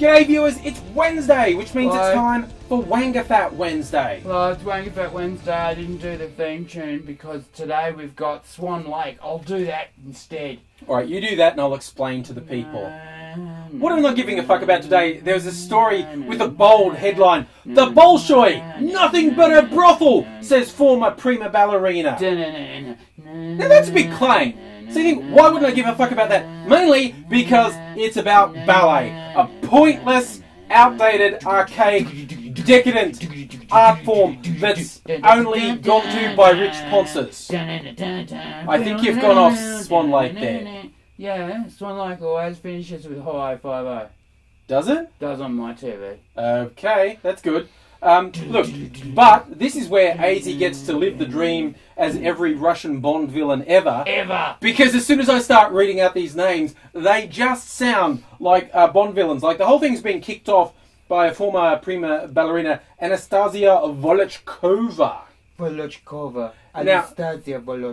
G'day viewers, it's Wednesday, which means it's time for WAINGAFAT Wednesday. Well, it's WAINGAFAT Wednesday. I didn't do the theme tune because today we've got Swan Lake. I'll do that instead. Alright, you do that and I'll explain to the people. What I'm not giving a fuck about today, there's a story with a bold headline. The Bolshoi, nothing but a brothel, says former prima ballerina. Now that's a big claim. So you think, why wouldn't I give a fuck about that? Mainly because it's about ballet. A pointless, outdated, archaic, decadent art form that's only gone to by rich sponsors. I think you've gone off Swan Lake there. Yeah, Swan Lake always finishes with Hawaii 5-0. Does it? Does on my TV. Okay, that's good. Look, but this is where AIDzee gets to live the dream as every Russian Bond villain ever. Because as soon as I start reading out these names, they just sound like Bond villains. Like the whole thing's been kicked off by a former prima ballerina, Anastasia Volotchkova. Now,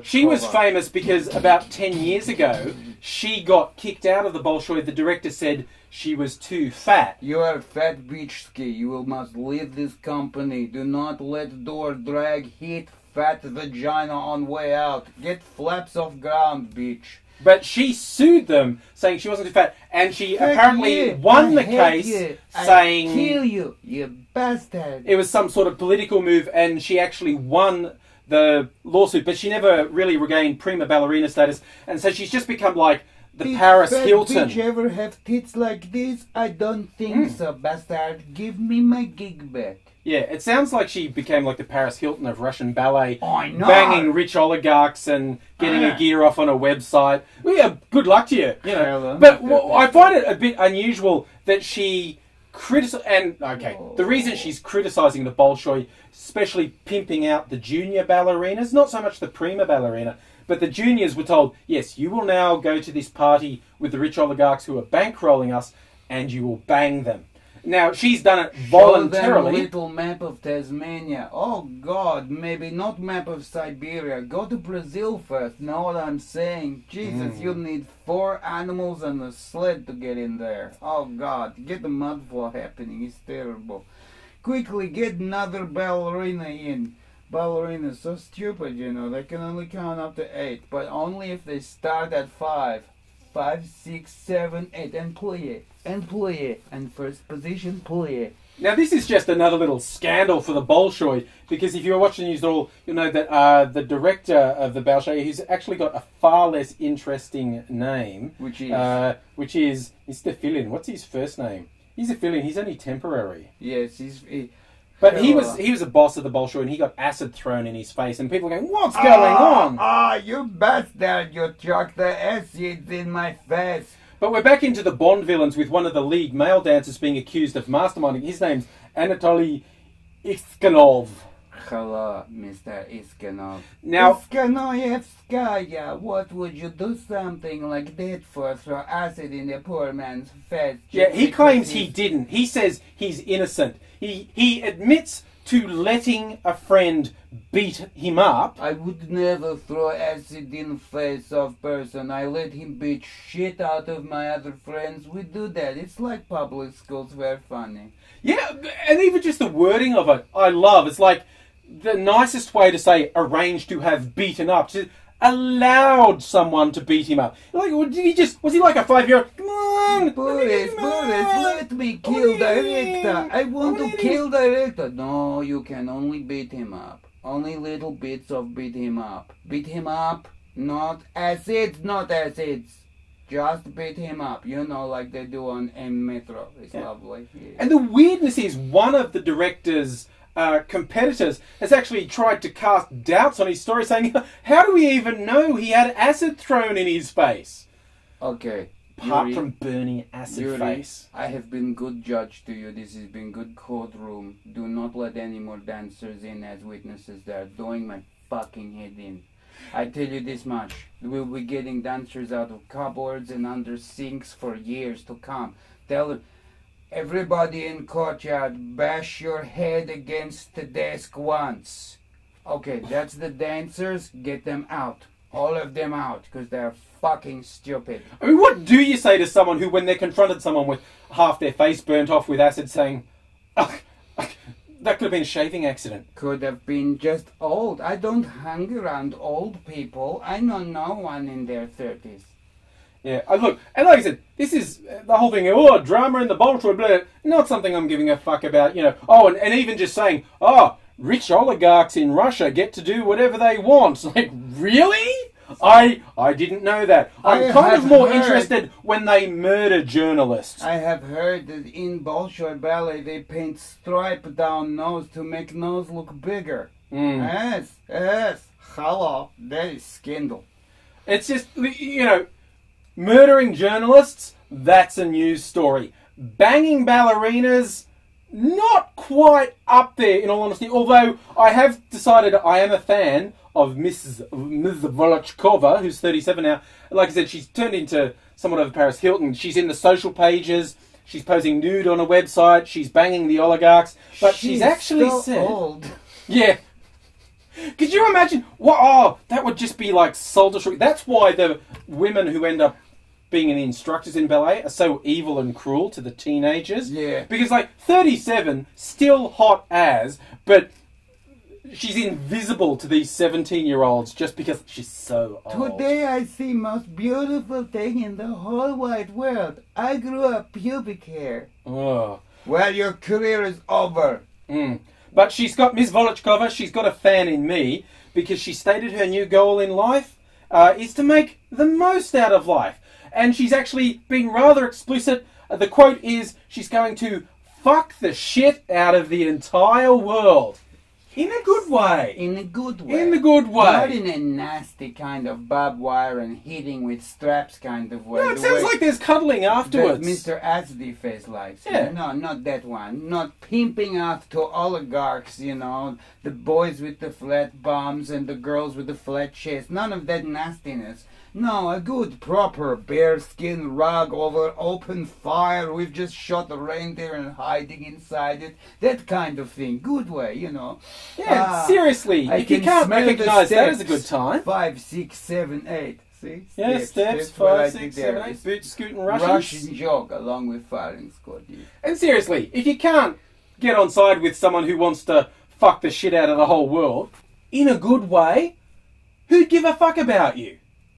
she was famous because about 10 years ago, she got kicked out of the Bolshoi. The director said she was too fat. You are fat bitchski. You must leave this company. Do not let door drag hit fat vagina on way out. Get flaps off ground, bitch. But she sued them, saying she wasn't too fat, and she apparently won the case, saying... kill you, you bastard. It was some sort of political move, and she actually won the lawsuit, but she never really regained prima ballerina status, and so she's just become like the Paris Hilton. Did you ever have tits like this? I don't think so, bastard. Give me my gig back. Yeah, it sounds like she became like the Paris Hilton of Russian ballet, I know. banging rich oligarchs and getting a gear off on a website. Well, yeah, good luck to you, you know. But I find it a bit unusual that she the reason she's criticising the Bolshoi, especially pimping out the junior ballerinas, not so much the prima ballerina, but the juniors were told, yes, you will now go to this party with the rich oligarchs who are bankrolling us, and you will bang them. Now, she's done it voluntarily. Show them little map of Tasmania. Oh, God, maybe not map of Siberia. Go to Brazil first. Know what I'm saying? Jesus, you need 4 animals and a sled to get in there. Oh, God, get the mud flow happening. It's terrible. Quickly, get another ballerina in. Ballerinas so stupid, you know. They can only count up to 8, but only if they start at 5. 5, 6, 7, 8, and plie. And plie. And first position, plie. Now, this is just another little scandal for the Bolshoi, because if you're watching the news at all, you'll know that the director of the Bolshoi, who's actually got a far less interesting name, which is Mr. Filin. What's his first name? He's a fill-in. He's only temporary. Yes, But he was a boss of the Bolshoi, and he got acid thrown in his face, and people are going, "What's going on?" You bastard! You chucked the acid in my face. But we're back into the Bond villains with one of the lead male dancers being accused of masterminding. His name's Anatoly Iskanov. Hello, Mr. Iskanov. Now, Iskanoyevskaya, what would you do something like that for? Throw acid in the poor man's face? Yeah, he claims he didn't. He says he's innocent. He admits to letting a friend beat him up. I would never throw acid in the face of person. I let him beat shit out of my other friends. We do that. It's like public schools. Very funny. Yeah, and even just the wording of it, I love. It's like the nicest way to say arranged to have beaten up. Just allowed someone to beat him up. Like, was he like a 5-year-old? Come on! Boris, let me kill director. I want to kill director. No, you can only beat him up. Only little bits of beat him up. Beat him up, not acids, Just beat him up, you know, like they do on M Metro. It's lovely. Yeah. And the weirdness is one of the director's competitors has actually tried to cast doubts on his story, saying, how do we even know he had acid thrown in his face? Okay. Apart from burning acid face. I have been good judge to you. This has been good courtroom. Do not let any more dancers in as witnesses. They are doing my fucking head in. I tell you this much. We'll be getting dancers out of cupboards and under sinks for years to come. Tell them, everybody in courtyard, bash your head against the desk once. Okay, that's the dancers. Get them out. all of them out because they're fucking stupid. I mean, what do you say to someone who, when they're confronted someone with half their face burnt off with acid, saying, "Ugh, that could have been a shaving accident"? Could have been just old. I don't hang around old people. I know no one in their 30s. Yeah, look, and like I said, this is the whole thing, oh, drama in the Bolshoi Ballet, not something I'm giving a fuck about, you know. Oh, and even just saying, oh, rich oligarchs in Russia get to do whatever they want. Like, really? I didn't know that. I'm kind of more interested when they murder journalists. I have heard that in Bolshoi Ballet they paint stripe down nose to make nose look bigger. Yes, hello, that is scandal. It's just, you know, murdering journalists, that's a news story. Banging ballerinas, not quite up there, in all honesty. Although I have decided I am a fan of Ms. Volchkova, who's 37 now. Like I said, she's turned into somewhat of a Paris Hilton. She's in the social pages. She's posing nude on a website. She's banging the oligarchs. But she's actually so said... old. Yeah. Could you imagine? Oh, that would just be like soul destroying. That's why the women who end up being the instructors in ballet are so evil and cruel to the teenagers. Yeah. Because, like, 37, still hot as, but she's invisible to these 17-year-olds just because she's so old. Today I see most beautiful thing in the whole wide world. I grew up pubic hair. Oh. Well, your career is over. But she's got, Ms. Volchkova, she's got a fan in me because she stated her new goal in life is to make the most out of life. And she's actually been rather explicit. The quote is, she's going to fuck the shit out of the entire world. In a good way. In a good way. In the good way. Not in a nasty kind of barbed wire and hitting with straps kind of way. No, it sounds like there's cuddling afterwards. Mr. AIDzee face likes. Yeah. No, not that one. Not pimping out to oligarchs, you know. The boys with the flat bums and the girls with the flat chest. None of that nastiness. No, a good, proper bearskin rug over open fire. We've just shot a reindeer and hiding inside it. That kind of thing. Good way, you know. Yeah, seriously. If you can't recognise that as a good time. 5, 6, 7, 8. See? Yeah, steps 5, 6, 7, 8. Boot scooting Russians. Russian jog along with firing squad. Yeah. And seriously, if you can't get on side with someone who wants to fuck the shit out of the whole world, in a good way, who'd give a fuck about you?